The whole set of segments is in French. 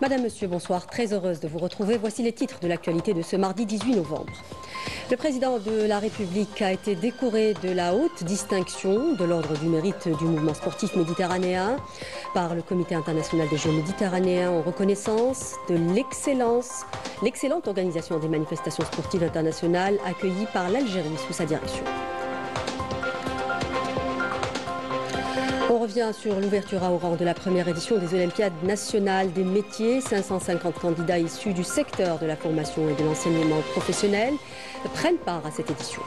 Madame, Monsieur, bonsoir. Très heureuse de vous retrouver. Voici les titres de l'actualité de ce mardi 18 novembre. Le président de la République a été décoré de la haute distinction de l'ordre du mérite du mouvement sportif méditerranéen par le Comité international des Jeux méditerranéens en reconnaissance de l'excellente organisation des manifestations sportives internationales accueillies par l'Algérie sous sa direction. On revient sur l'ouverture à Oran de la première édition des Olympiades nationales des métiers. 550 candidats issus du secteur de la formation et de l'enseignement professionnel prennent part à cette édition.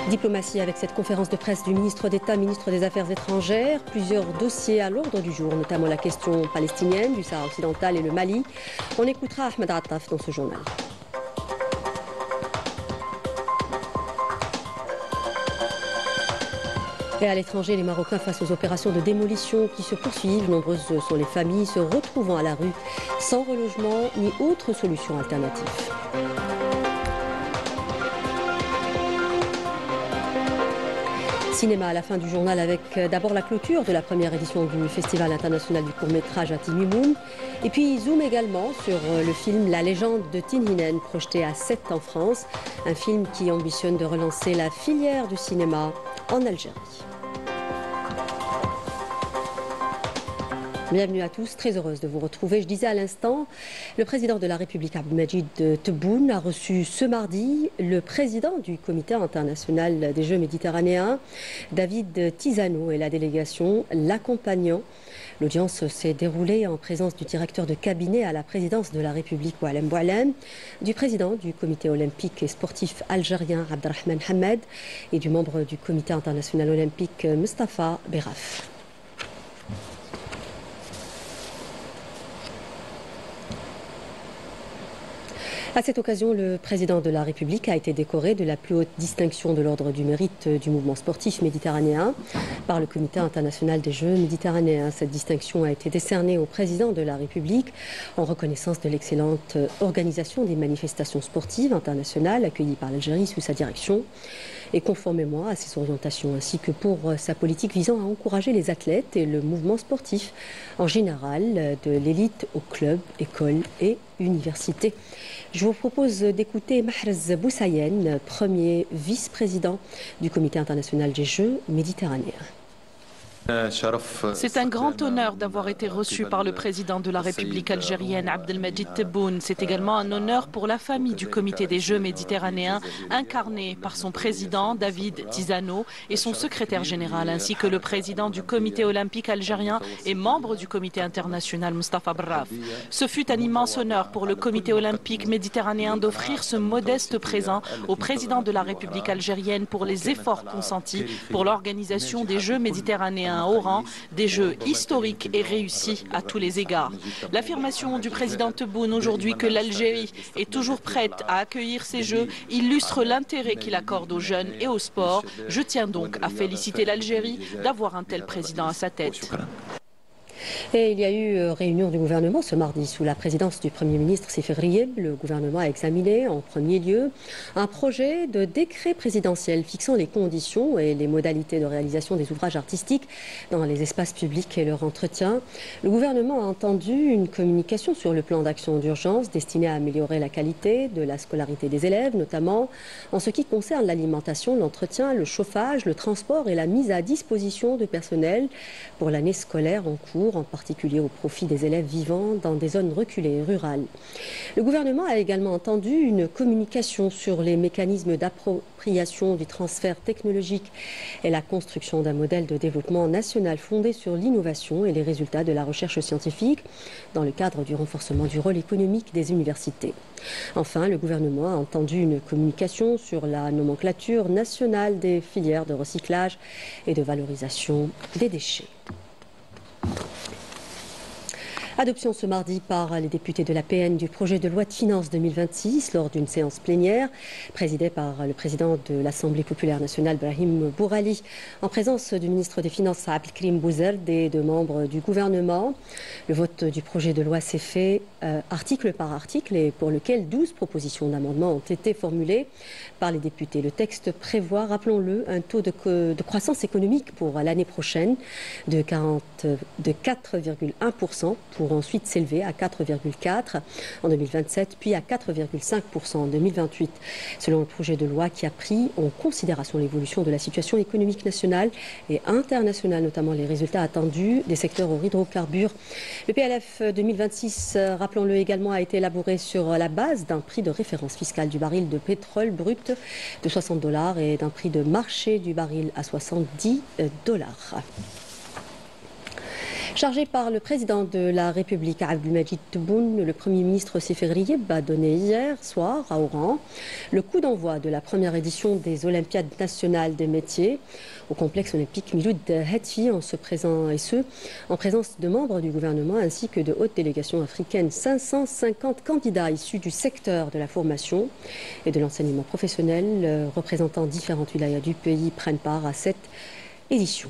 Diplomatie avec cette conférence de presse du ministre d'État, ministre des Affaires étrangères. Plusieurs dossiers à l'ordre du jour, notamment la question palestinienne, du Sahara occidental et le Mali. On écoutera Ahmed Attaf dans ce journal. Et à l'étranger, les Marocains face aux opérations de démolition qui se poursuivent. Nombreuses sont les familles se retrouvant à la rue sans relogement ni autre solution alternative. Cinéma à la fin du journal avec d'abord la clôture de la première édition du Festival international du court-métrage à Timimoun. Et puis zoom également sur le film La légende de Tinhinen, projeté à Sète en France. Un film qui ambitionne de relancer la filière du cinéma en Algérie. Bienvenue à tous, très heureuse de vous retrouver. Je disais à l'instant, le président de la République, Abdelmajid Tebboune, a reçu ce mardi le président du Comité international des Jeux méditerranéens, David Tisano, et la délégation l'accompagnant. L'audience s'est déroulée en présence du directeur de cabinet à la présidence de la République, Boualem Boualem, du président du Comité olympique et sportif algérien, Abdelrahman Hamed, et du membre du Comité international olympique, Mustafa Beraf. À cette occasion, le président de la République a été décoré de la plus haute distinction de l'ordre du mérite du mouvement sportif méditerranéen par le Comité international des Jeux méditerranéens. Cette distinction a été décernée au président de la République en reconnaissance de l'excellente organisation des manifestations sportives internationales accueillies par l'Algérie sous sa direction et conformément à ses orientations, ainsi que pour sa politique visant à encourager les athlètes et le mouvement sportif en général, de l'élite aux clubs, écoles et universités. Je vous propose d'écouter Mahrez Boussayen, premier vice-président du Comité international des Jeux méditerranéens. C'est un grand honneur d'avoir été reçu par le président de la République algérienne, Abdelmajid Tebboune. C'est également un honneur pour la famille du Comité des Jeux méditerranéens, incarnée par son président, David Tisano, et son secrétaire général, ainsi que le président du Comité olympique algérien et membre du Comité international, Mustafa Beraf. Ce fut un immense honneur pour le Comité olympique méditerranéen d'offrir ce modeste présent au président de la République algérienne pour les efforts consentis pour l'organisation des Jeux méditerranéens au rang des Jeux historiques et réussis à tous les égards. L'affirmation du président Tebboune aujourd'hui que l'Algérie est toujours prête à accueillir ces Jeux illustre l'intérêt qu'il accorde aux jeunes et au sport. Je tiens donc à féliciter l'Algérie d'avoir un tel président à sa tête. Et il y a eu réunion du gouvernement ce mardi sous la présidence du Premier ministre Sefer Riyeb. Le gouvernement a examiné en premier lieu un projet de décret présidentiel fixant les conditions et les modalités de réalisation des ouvrages artistiques dans les espaces publics et leur entretien. Le gouvernement a entendu une communication sur le plan d'action d'urgence destinée à améliorer la qualité de la scolarité des élèves, notamment en ce qui concerne l'alimentation, l'entretien, le chauffage, le transport et la mise à disposition de personnel pour l'année scolaire en cours, en particulier au profit des élèves vivant dans des zones reculées et rurales. Le gouvernement a également entendu une communication sur les mécanismes d'appropriation du transfert technologique et la construction d'un modèle de développement national fondé sur l'innovation et les résultats de la recherche scientifique dans le cadre du renforcement du rôle économique des universités. Enfin, le gouvernement a entendu une communication sur la nomenclature nationale des filières de recyclage et de valorisation des déchets. Adoption ce mardi par les députés de l'APN du projet de loi de finances 2026 lors d'une séance plénière présidée par le président de l'Assemblée populaire nationale, Brahim Bourali, en présence du ministre des Finances, Abdelkrim Bouzerd, et de membres du gouvernement. Le vote du projet de loi s'est fait article par article et pour lequel 12 propositions d'amendement ont été formulées par les députés. Le texte prévoit, rappelons-le, un taux de croissance économique pour l'année prochaine de 4,1%. Pour ensuite s'élever à 4,4% en 2027, puis à 4,5% en 2028. Selon le projet de loi qui a pris en considération l'évolution de la situation économique nationale et internationale, notamment les résultats attendus des secteurs aux hydrocarbures. Le PLF 2026, rappelons-le également, a été élaboré sur la base d'un prix de référence fiscal du baril de pétrole brut de $60 et d'un prix de marché du baril à $70. Chargé par le président de la République, Abdelmajid Tebboune, le Premier ministre Sefer Riyeb a donné hier soir à Oran le coup d'envoi de la première édition des Olympiades nationales des métiers au complexe olympique Miloud Hetfi, en présence de membres du gouvernement ainsi que de hautes délégations africaines. 550 candidats issus du secteur de la formation et de l'enseignement professionnel représentant différentes wilayas du pays prennent part à cette édition.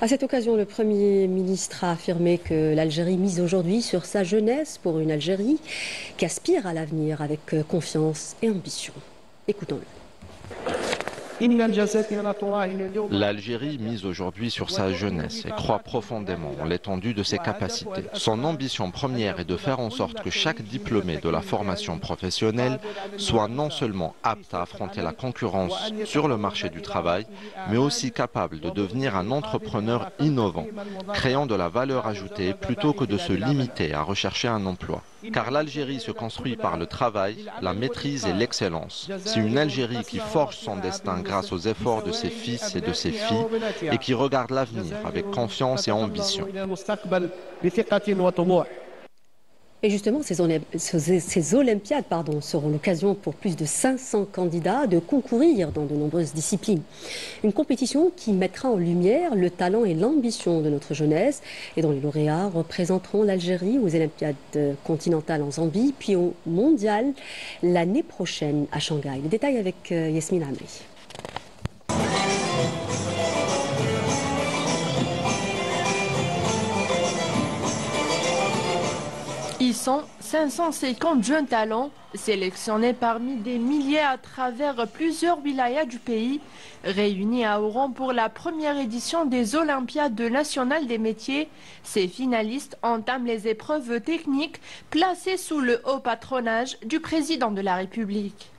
À cette occasion, le Premier ministre a affirmé que l'Algérie mise aujourd'hui sur sa jeunesse pour une Algérie qui aspire à l'avenir avec confiance et ambition. Écoutons-le. L'Algérie mise aujourd'hui sur sa jeunesse et croit profondément en l'étendue de ses capacités. Son ambition première est de faire en sorte que chaque diplômé de la formation professionnelle soit non seulement apte à affronter la concurrence sur le marché du travail, mais aussi capable de devenir un entrepreneur innovant, créant de la valeur ajoutée plutôt que de se limiter à rechercher un emploi. Car l'Algérie se construit par le travail, la maîtrise et l'excellence. C'est une Algérie qui forge son destin grâce aux efforts de ses fils et de ses filles et qui regarde l'avenir avec confiance et ambition. Et justement, ces Olympiades seront l'occasion pour plus de 500 candidats de concourir dans de nombreuses disciplines. Une compétition qui mettra en lumière le talent et l'ambition de notre jeunesse et dont les lauréats représenteront l'Algérie aux Olympiades continentales en Zambie, puis au Mondial l'année prochaine à Shanghai. Les détails avec Yasmine Amri. Ils sont 550 jeunes talents sélectionnés parmi des milliers à travers plusieurs wilayas du pays, réunis à Oran pour la première édition des Olympiades nationales des métiers. Ces finalistes entament les épreuves techniques placées sous le haut patronage du président de la République.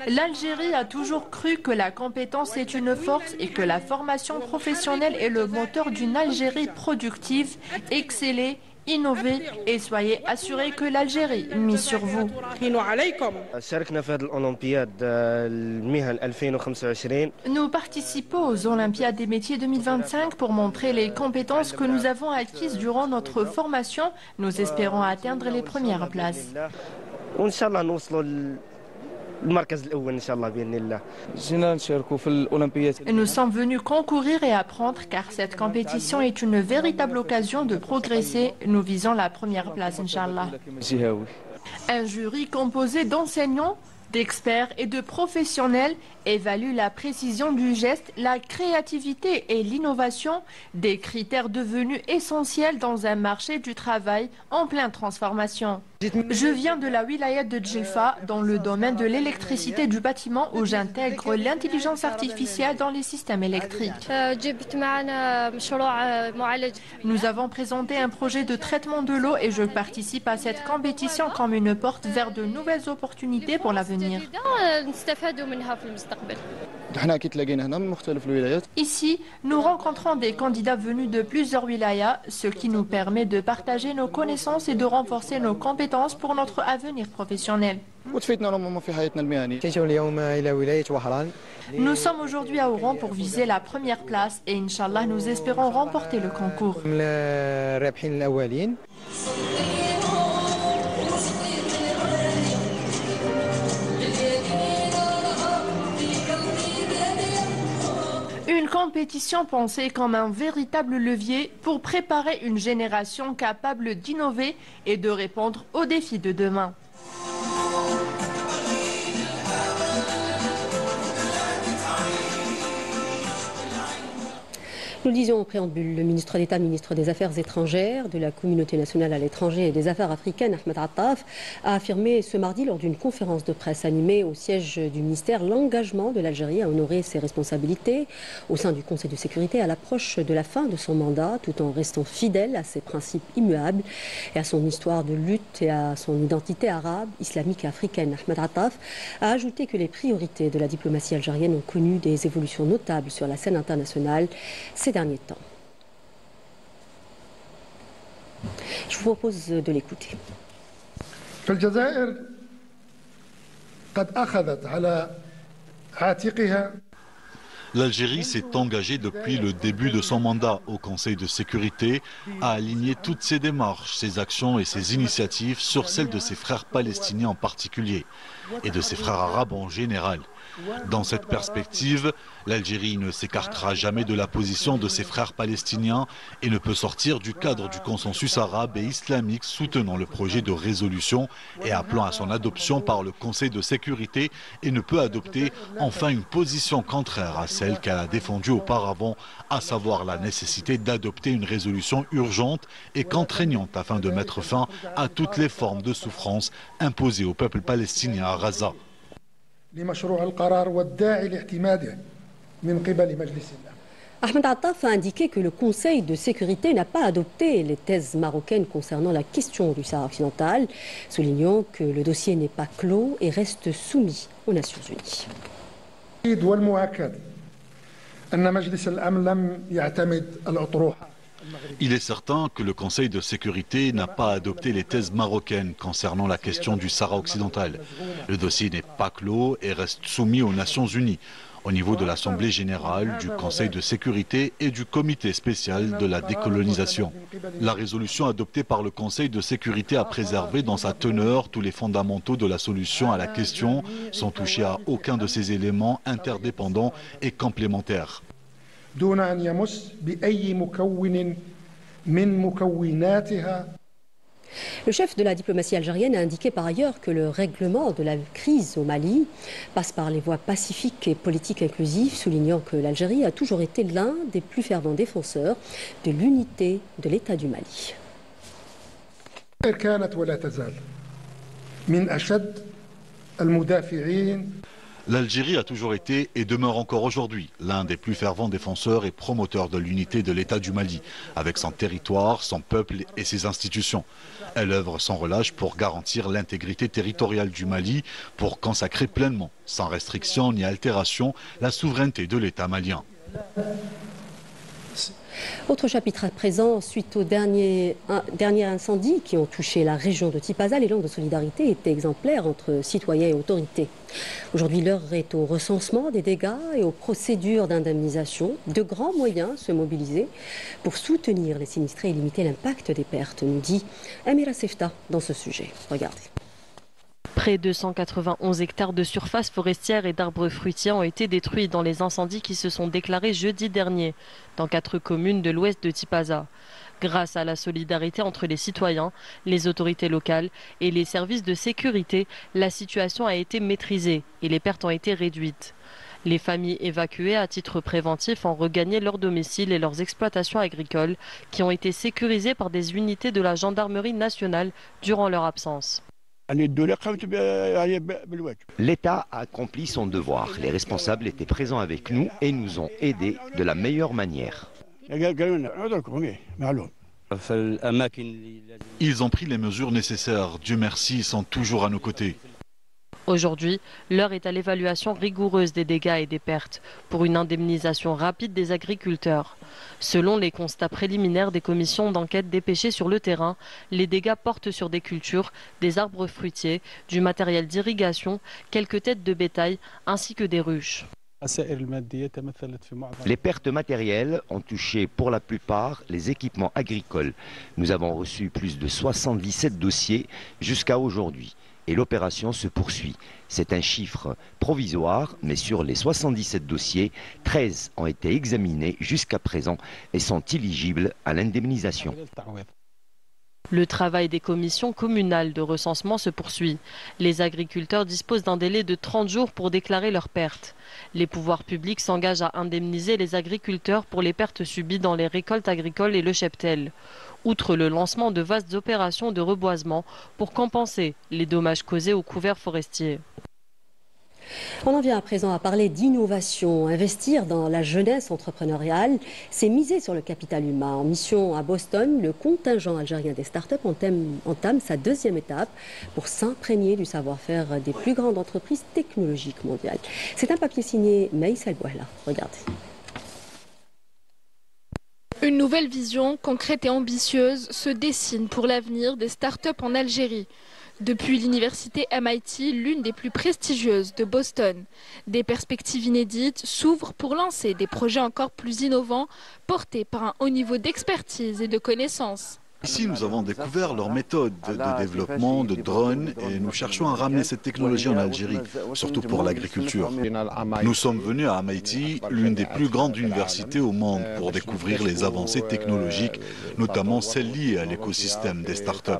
L'Algérie a toujours cru que la compétence est une force et que la formation professionnelle est le moteur d'une Algérie productive, excellée, innovez et soyez assurés que l'Algérie mise sur vous. Nous participons aux Olympiades des métiers 2025 pour montrer les compétences que nous avons acquises durant notre formation. Nous espérons atteindre les premières places. Nous sommes venus concourir et apprendre car cette compétition est une véritable occasion de progresser. Nous visons la première place, Inch'Allah. Un jury composé d'enseignants, d'experts et de professionnels évalue la précision du geste, la créativité et l'innovation, des critères devenus essentiels dans un marché du travail en pleine transformation. Je viens de la wilaya de Djelfa, dans le domaine de l'électricité du bâtiment, où j'intègre l'intelligence artificielle dans les systèmes électriques. Nous avons présenté un projet de traitement de l'eau et je participe à cette compétition comme une porte vers de nouvelles opportunités pour l'avenir. Ici, nous rencontrons des candidats venus de plusieurs wilayas, ce qui nous permet de partager nos connaissances et de renforcer nos compétences pour notre avenir professionnel. Nous sommes aujourd'hui à Oran pour viser la première place et Inch'Allah, nous espérons remporter le concours. Une compétition pensée comme un véritable levier pour préparer une génération capable d'innover et de répondre aux défis de demain. Nous le disions en préambule, le ministre d'État, ministre des Affaires étrangères, de la communauté nationale à l'étranger et des Affaires africaines, Ahmed Attaf, a affirmé ce mardi lors d'une conférence de presse animée au siège du ministère l'engagement de l'Algérie à honorer ses responsabilités au sein du Conseil de sécurité à l'approche de la fin de son mandat, tout en restant fidèle à ses principes immuables et à son histoire de lutte et à son identité arabe, islamique et africaine. Ahmed Attaf a ajouté que les priorités de la diplomatie algérienne ont connu des évolutions notables sur la scène internationale ces derniers temps. Je vous propose de l'écouter. L'Algérie s'est engagée depuis le début de son mandat au Conseil de sécurité à aligner toutes ses démarches, ses actions et ses initiatives sur celles de ses frères palestiniens en particulier et de ses frères arabes en général. Dans cette perspective, l'Algérie ne s'écartera jamais de la position de ses frères palestiniens et ne peut sortir du cadre du consensus arabe et islamique soutenant le projet de résolution et appelant à son adoption par le Conseil de sécurité et ne peut adopter enfin une position contraire à celle qu'elle a défendue auparavant, à savoir la nécessité d'adopter une résolution urgente et contraignante afin de mettre fin à toutes les formes de souffrance imposées au peuple palestinien à Gaza. Ahmed Attaf a indiqué que le Conseil de sécurité n'a pas adopté les thèses marocaines concernant la question du Sahara occidental, soulignant que le dossier n'est pas clos et reste soumis aux Nations Unies. Il est certain que le Conseil de sécurité n'a pas adopté les thèses marocaines concernant la question du Sahara occidental. Le dossier n'est pas clos et reste soumis aux Nations Unies, au niveau de l'Assemblée générale, du Conseil de sécurité et du Comité spécial de la décolonisation. La résolution adoptée par le Conseil de sécurité a préservé dans sa teneur tous les fondamentaux de la solution à la question, sans toucher à aucun de ces éléments interdépendants et complémentaires. Le chef de la diplomatie algérienne a indiqué par ailleurs que le règlement de la crise au Mali passe par les voies pacifiques et politiques inclusives, soulignant que l'Algérie a toujours été l'un des plus fervents défenseurs de l'unité de l'État du Mali. L'Algérie a toujours été et demeure encore aujourd'hui l'un des plus fervents défenseurs et promoteurs de l'unité de l'État du Mali, avec son territoire, son peuple et ses institutions. Elle œuvre sans relâche pour garantir l'intégrité territoriale du Mali, pour consacrer pleinement, sans restriction ni altération, la souveraineté de l'État malien. Autre chapitre à présent, suite aux derniers incendies qui ont touché la région de Tipaza, l'élan de solidarité était exemplaire entre citoyens et autorités. Aujourd'hui, l'heure est au recensement des dégâts et aux procédures d'indemnisation. De grands moyens se mobiliser pour soutenir les sinistrés et limiter l'impact des pertes, nous dit Amira Sefta dans ce sujet. Regardez. Près de 191 hectares de surface forestière et d'arbres fruitiers ont été détruits dans les incendies qui se sont déclarés jeudi dernier dans 4 communes de l'ouest de Tipaza. Grâce à la solidarité entre les citoyens, les autorités locales et les services de sécurité, la situation a été maîtrisée et les pertes ont été réduites. Les familles évacuées à titre préventif ont regagné leur domicile et leurs exploitations agricoles qui ont été sécurisées par des unités de la gendarmerie nationale durant leur absence. L'État a accompli son devoir. Les responsables étaient présents avec nous et nous ont aidés de la meilleure manière. Ils ont pris les mesures nécessaires. Dieu merci, ils sont toujours à nos côtés. Aujourd'hui, l'heure est à l'évaluation rigoureuse des dégâts et des pertes pour une indemnisation rapide des agriculteurs. Selon les constats préliminaires des commissions d'enquête dépêchées sur le terrain, les dégâts portent sur des cultures, des arbres fruitiers, du matériel d'irrigation, quelques têtes de bétail ainsi que des ruches. Les pertes matérielles ont touché pour la plupart les équipements agricoles. Nous avons reçu plus de 77 dossiers jusqu'à aujourd'hui. et l'opération se poursuit. C'est un chiffre provisoire, mais sur les 77 dossiers, 13 ont été examinés jusqu'à présent et sont éligibles à l'indemnisation. Le travail des commissions communales de recensement se poursuit. Les agriculteurs disposent d'un délai de 30 jours pour déclarer leurs pertes. Les pouvoirs publics s'engagent à indemniser les agriculteurs pour les pertes subies dans les récoltes agricoles et le cheptel. Outre le lancement de vastes opérations de reboisement pour compenser les dommages causés aux couverts forestiers. On en vient à présent à parler d'innovation. Investir dans la jeunesse entrepreneuriale, c'est miser sur le capital humain. En mission à Boston, le contingent algérien des startups entame sa deuxième étape pour s'imprégner du savoir-faire des plus grandes entreprises technologiques mondiales. C'est un papier signé Maïs El Bouhla. Regardez. Une nouvelle vision, concrète et ambitieuse, se dessine pour l'avenir des startups en Algérie. Depuis l'université MIT, l'une des plus prestigieuses de Boston, des perspectives inédites s'ouvrent pour lancer des projets encore plus innovants, portés par un haut niveau d'expertise et de connaissances. Ici, nous avons découvert leur méthode de développement de drones et nous cherchons à ramener cette technologie en Algérie, surtout pour l'agriculture. Nous sommes venus à MIT, l'une des plus grandes universités au monde, pour découvrir les avancées technologiques, notamment celles liées à l'écosystème des startups.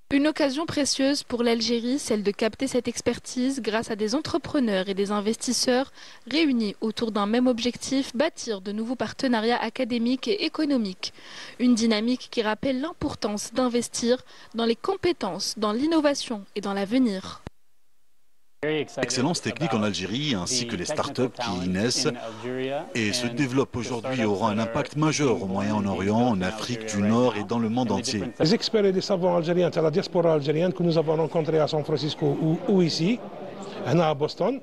Une occasion précieuse pour l'Algérie, celle de capter cette expertise grâce à des entrepreneurs et des investisseurs réunis autour d'un même objectif, bâtir de nouveaux partenariats académiques et économiques. Une dynamique qui rappelle l'importance d'investir dans les compétences, dans l'innovation et dans l'avenir. L'excellence technique en Algérie ainsi que les startups qui y naissent et se développent aujourd'hui auront un impact majeur au Moyen-Orient, en Afrique du Nord et dans le monde entier. Les experts et les savants algériens de la diaspora algérienne que nous avons rencontrés à San Francisco ou ici, à Boston,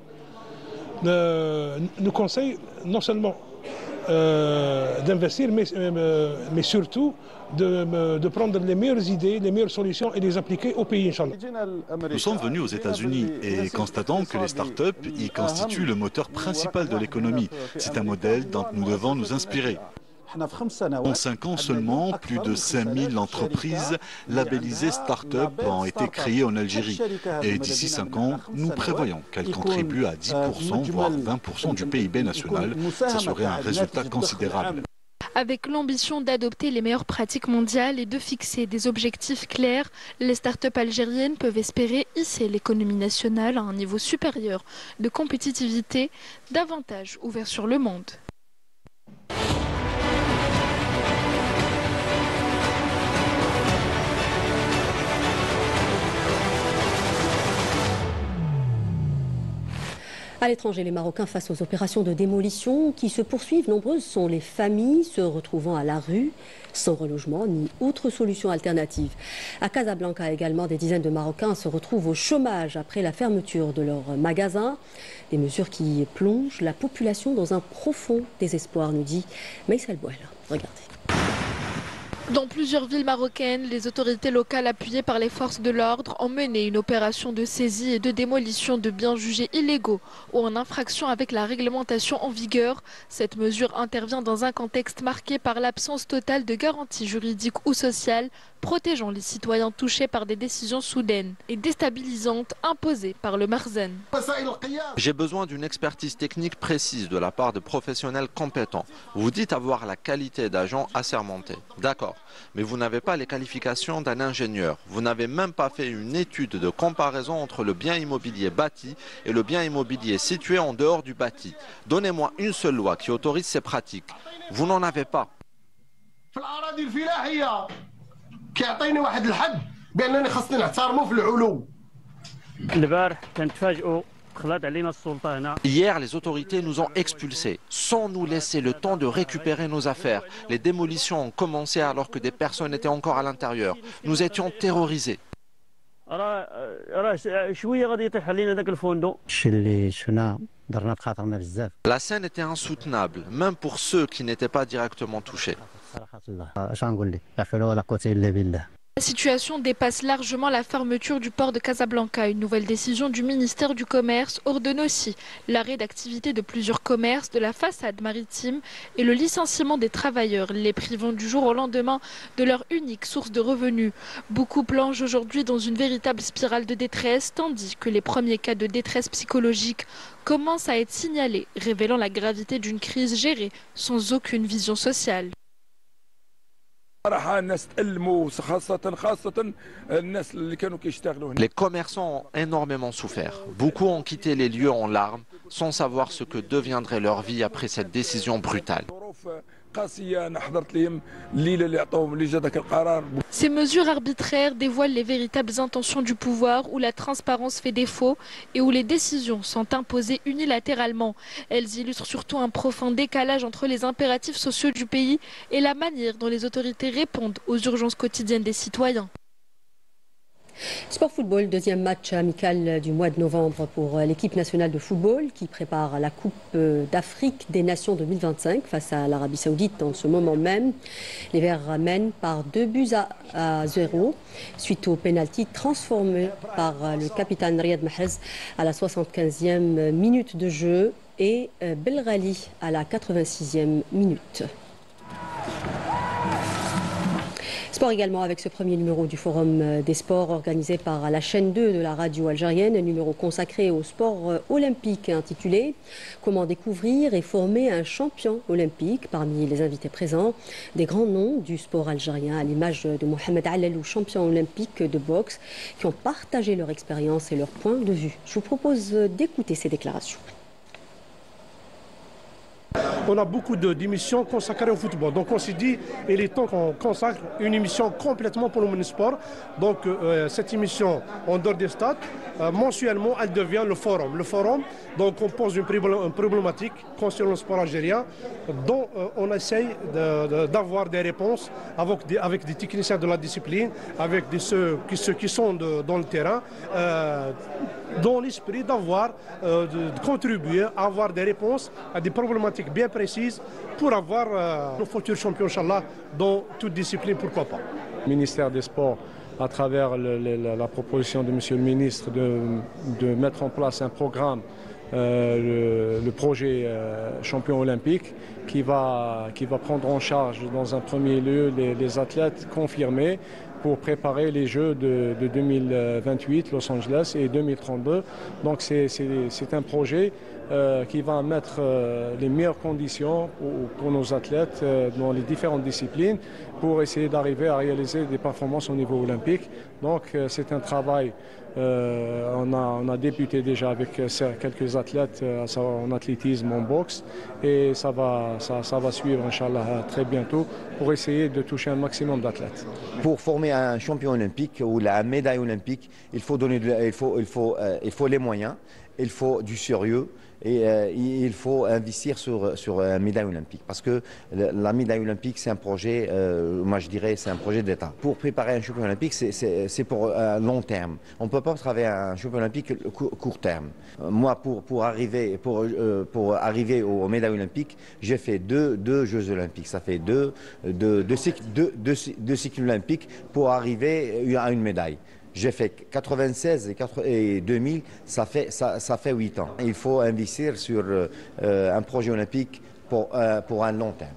nous conseillent non seulement d'investir, mais surtout de prendre les meilleures idées, les meilleures solutions et les appliquer au pays, Inch'Allah. Nous sommes venus aux États-Unis et constatons que les startups y constituent le moteur principal de l'économie. C'est un modèle dont nous devons nous inspirer. En 5 ans seulement, plus de 5000 entreprises labellisées start-up ont été créées en Algérie. Et d'ici 5 ans, nous prévoyons qu'elles contribuent à 10%, voire 20% du PIB national. Ce serait un résultat considérable. Avec l'ambition d'adopter les meilleures pratiques mondiales et de fixer des objectifs clairs, les startups algériennes peuvent espérer hisser l'économie nationale à un niveau supérieur de compétitivité, davantage ouvert sur le monde. À l'étranger, les Marocains face aux opérations de démolition qui se poursuivent. Nombreuses sont les familles se retrouvant à la rue, sans relogement ni autre solution alternative. À Casablanca également, des dizaines de Marocains se retrouvent au chômage après la fermeture de leurs magasins. Des mesures qui plongent la population dans un profond désespoir, nous dit Maïs El Bouhla. Regardez. Dans plusieurs villes marocaines, les autorités locales appuyées par les forces de l'ordre ont mené une opération de saisie et de démolition de biens jugés illégaux ou en infraction avec la réglementation en vigueur. Cette mesure intervient dans un contexte marqué par l'absence totale de garanties juridiques ou sociales protégeant les citoyens touchés par des décisions soudaines et déstabilisantes imposées par le Marzen. J'ai besoin d'une expertise technique précise de la part de professionnels compétents. Vous dites avoir la qualité d'agent assermenté. D'accord, mais vous n'avez pas les qualifications d'un ingénieur. Vous n'avez même pas fait une étude de comparaison entre le bien immobilier bâti et le bien immobilier situé en dehors du bâti. Donnez-moi une seule loi qui autorise ces pratiques. Vous n'en avez pas. Hier, les autorités nous ont expulsés, sans nous laisser le temps de récupérer nos affaires. Les démolitions ont commencé alors que des personnes étaient encore à l'intérieur. Nous étions terrorisés. La scène était insoutenable, même pour ceux qui n'étaient pas directement touchés. La situation dépasse largement la fermeture du port de Casablanca. Une nouvelle décision du ministère du Commerce ordonne aussi l'arrêt d'activité de plusieurs commerces de la façade maritime et le licenciement des travailleurs, les privant du jour au lendemain de leur unique source de revenus. Beaucoup plongent aujourd'hui dans une véritable spirale de détresse, tandis que les premiers cas de détresse psychologique commencent à être signalés, révélant la gravité d'une crise gérée sans aucune vision sociale. Les commerçants ont énormément souffert. Beaucoup ont quitté les lieux en larmes, sans savoir ce que deviendrait leur vie après cette décision brutale. Ces mesures arbitraires dévoilent les véritables intentions du pouvoir, où la transparence fait défaut et où les décisions sont imposées unilatéralement. Elles illustrent surtout un profond décalage entre les impératifs sociaux du pays et la manière dont les autorités répondent aux urgences quotidiennes des citoyens. Sport football, deuxième match amical du mois de novembre pour l'équipe nationale de football qui prépare la Coupe d'Afrique des Nations 2025 face à l'Arabie Saoudite en ce moment même. Les Verts mènent par 2-0 suite au pénalty transformé par le capitaine Riyad Mahrez à la 75e minute de jeu et Belghali à la 86e minute. Sport également avec ce premier numéro du Forum des sports organisé par la chaîne 2 de la radio algérienne, un numéro consacré au sport olympique intitulé « Comment découvrir et former un champion olympique ?» Parmi les invités présents, des grands noms du sport algérien à l'image de Mohamed Alelou, champion olympique de boxe, qui ont partagé leur expérience et leur point de vue. Je vous propose d'écouter ces déclarations. On a beaucoup d'émissions consacrées au football. Donc on s'est dit, il est temps qu'on consacre une émission complètement pour le Omnisport. Donc cette émission, en dehors des stades, mensuellement, elle devient le forum. Le forum, donc on pose une problématique concernant le sport algérien, dont on essaye d'avoir des réponses avec des techniciens de la discipline, avec ceux qui sont dans le terrain, dans l'esprit de contribuer à avoir des réponses à des problématiques bien précises pour avoir le futur champion, Inch'Allah, dans toute discipline, pourquoi pas. Le ministère des Sports, à travers la proposition de M. le ministre de mettre en place un programme, le projet champion olympique, qui va prendre en charge dans un premier lieu les athlètes confirmés pour préparer les Jeux de 2028, Los Angeles, et 2032. Donc c'est un projet qui va mettre les meilleures conditions pour nos athlètes dans les différentes disciplines pour essayer d'arriver à réaliser des performances au niveau olympique. Donc c'est un travail, on a débuté déjà avec quelques athlètes en athlétisme, en boxe, et ça va suivre, Inch'Allah, très bientôt pour essayer de toucher un maximum d'athlètes. Pour former un champion olympique ou la médaille olympique, il faut les moyens, il faut du sérieux. Et il faut investir sur une médaille olympique. Parce que la médaille olympique, c'est un projet, moi je dirais, c'est un projet d'État. Pour préparer un champion olympique, c'est pour long terme. On ne peut pas travailler un champion olympique court terme. Moi, pour arriver aux médailles olympiques, j'ai fait deux Jeux olympiques. Ça fait deux cycles olympiques pour arriver à une médaille. J'ai fait 96 et 2000, ça fait 8 ans. Il faut investir sur un projet olympique pour un long terme.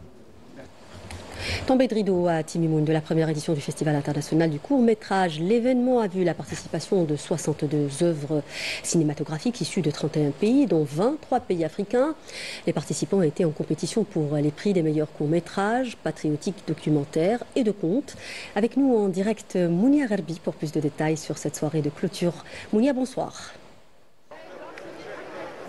Tombé de rideau à Timimoun de la première édition du Festival international du court-métrage. L'événement a vu la participation de 62 œuvres cinématographiques issues de 31 pays, dont 23 pays africains. Les participants étaient en compétition pour les prix des meilleurs courts-métrages, patriotiques, documentaires et de contes. Avec nous en direct, Mounia Gherbi pour plus de détails sur cette soirée de clôture. Mounia, bonsoir.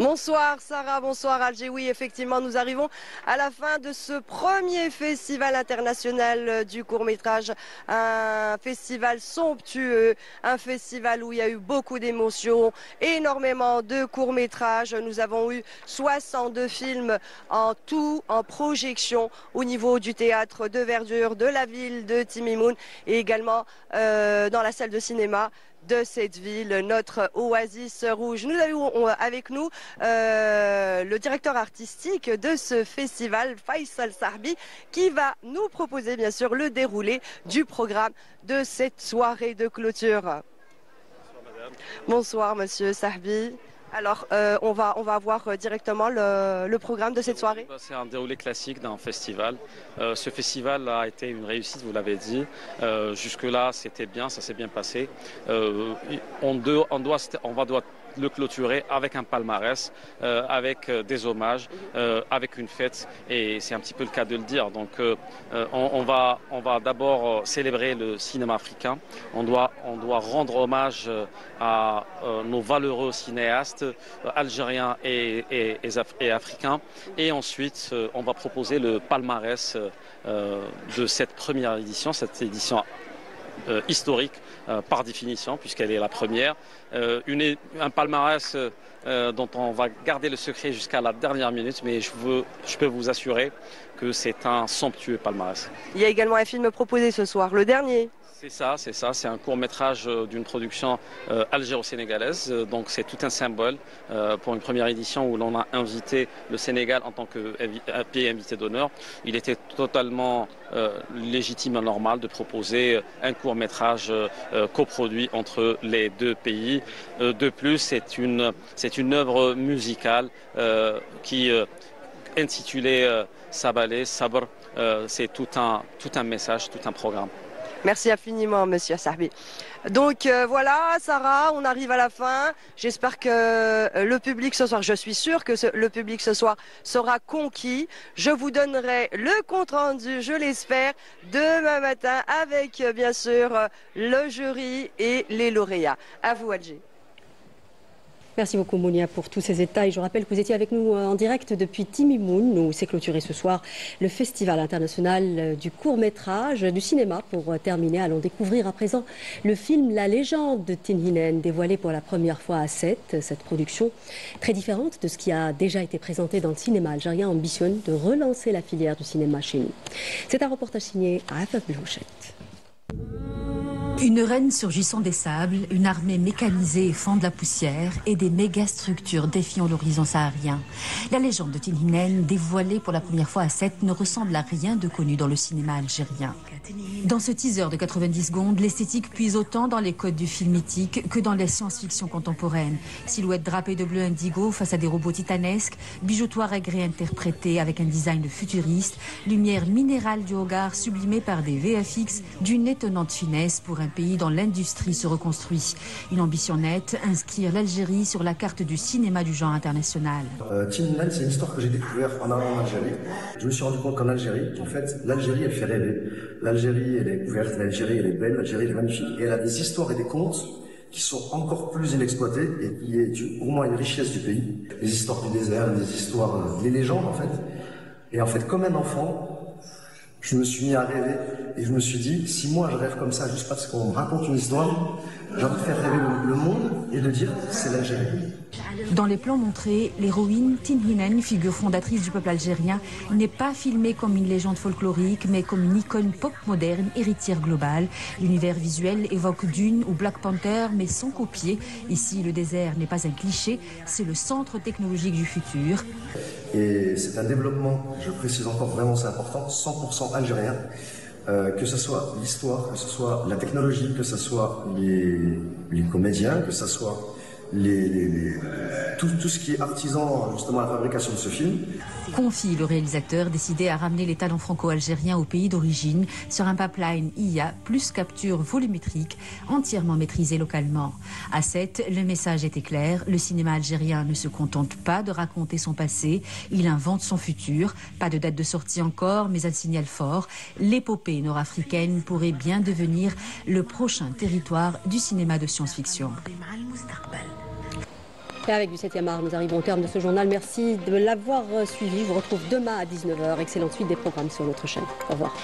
Bonsoir Sarah, bonsoir Alger. Oui, effectivement, nous arrivons à la fin de ce premier festival international du court-métrage. Un festival somptueux, un festival où il y a eu beaucoup d'émotions, énormément de courts-métrages. Nous avons eu 62 films en tout, en projection au niveau du théâtre de verdure de la ville de Timimoun et également dans la salle de cinéma de cette ville, notre oasis rouge. Nous avons avec nous le directeur artistique de ce festival, Faisal Sahbi, qui va nous proposer bien sûr le déroulé du programme de cette soirée de clôture. Bonsoir Monsieur Sahbi. Alors, on va voir directement le programme de cette soirée. C'est un déroulé classique d'un festival. Ce festival a été une réussite, vous l'avez dit. Jusque-là, c'était bien, ça s'est bien passé. On doit le clôturer avec un palmarès, avec des hommages, avec une fête, et c'est un petit peu le cas de le dire. Donc on va d'abord célébrer le cinéma africain. On doit rendre hommage à nos valeureux cinéastes algériens et africains, et ensuite on va proposer le palmarès de cette première édition, cette édition historique par définition, puisqu'elle est la première. Un palmarès dont on va garder le secret jusqu'à la dernière minute, mais je peux vous assurer que c'est un somptueux palmarès. Il y a également un film proposé ce soir, le dernier. C'est ça, c'est un court-métrage d'une production algéro-sénégalaise, donc c'est tout un symbole pour une première édition où l'on a invité le Sénégal en tant que pays invité d'honneur. Il était totalement légitime et normal de proposer un court-métrage coproduit entre les deux pays. De plus, c'est une œuvre musicale qui intitulée Sabalé, Sabr, c'est tout un message, tout un programme. Merci infiniment, Monsieur Sahbi. Donc voilà, Sarah, on arrive à la fin. J'espère que le public ce soir, je suis sûre que le public ce soir sera conquis. Je vous donnerai le compte-rendu, je l'espère, demain matin avec bien sûr le jury et les lauréats. À vous, Alger. Merci beaucoup Mounia pour tous ces détails. Je rappelle que vous étiez avec nous en direct depuis Timimoun, où s'est clôturé ce soir le Festival international du court-métrage du cinéma. Pour terminer, allons découvrir à présent le film La légende de Tinhinen, dévoilé pour la première fois à Sète. Cette production, très différente de ce qui a déjà été présenté dans le cinéma algérien, ambitionne de relancer la filière du cinéma chez nous. C'est un reportage signé Afaf Belhouchet. Une reine surgissant des sables, une armée mécanisée fend de la poussière et des mégastructures défiant l'horizon saharien. La légende de Tinhinen, dévoilée pour la première fois à Sète, ne ressemble à rien de connu dans le cinéma algérien. Dans ce teaser de 90 secondes, l'esthétique puise autant dans les codes du film mythique que dans les science-fiction contemporaines. Silhouettes drapées de bleu indigo face à des robots titanesques, bijoutoirs aigres interprétés avec un design futuriste, lumière minérale du regard sublimée par des VFX d'une étonnante finesse pour un pays dont l'industrie se reconstruit. Une ambition nette, inscrire l'Algérie sur la carte du cinéma du genre international. Tinhinen, c'est une histoire que j'ai découverte en allant en Algérie. Je me suis rendu compte qu'en Algérie, en fait, l'Algérie, elle fait rêver. L'Algérie, elle est ouverte, l'Algérie, elle est belle, l'Algérie, elle est magnifique. Et elle a des histoires et des contes qui sont encore plus inexploités et qui est au moins une richesse du pays. Les histoires du désert, les histoires, les légendes, en fait. Et en fait, comme un enfant, je me suis mis à rêver et je me suis dit, si moi je rêve comme ça juste parce qu'on me raconte une histoire, j'ai envie de faire rêver le monde et de dire c'est l'Algérie. Dans les plans montrés, l'héroïne Tinhinen, figure fondatrice du peuple algérien, n'est pas filmée comme une légende folklorique, mais comme une icône pop moderne, héritière globale. L'univers visuel évoque Dune ou Black Panther, mais sans copier. Ici, le désert n'est pas un cliché, c'est le centre technologique du futur. Et c'est un développement, je précise encore vraiment, c'est important, 100% algérien. Que ce soit l'histoire, que ce soit la technologie, que ce soit les comédiens, que ce soit tout ce qui est artisan justement à la fabrication de ce film. Confie le réalisateur décidé à ramener les talents franco-algériens au pays d'origine sur un pipeline IA plus capture volumétrique entièrement maîtrisé localement. À Sète, le message était clair, le cinéma algérien ne se contente pas de raconter son passé, il invente son futur. Pas de date de sortie encore, mais un signal fort. L'épopée nord-africaine pourrait bien devenir le prochain territoire du cinéma de science-fiction. Et avec du 7e art, nous arrivons au terme de ce journal. Merci de l'avoir suivi. Je vous retrouve demain à 19h. Excellente suite des programmes sur notre chaîne. Au revoir.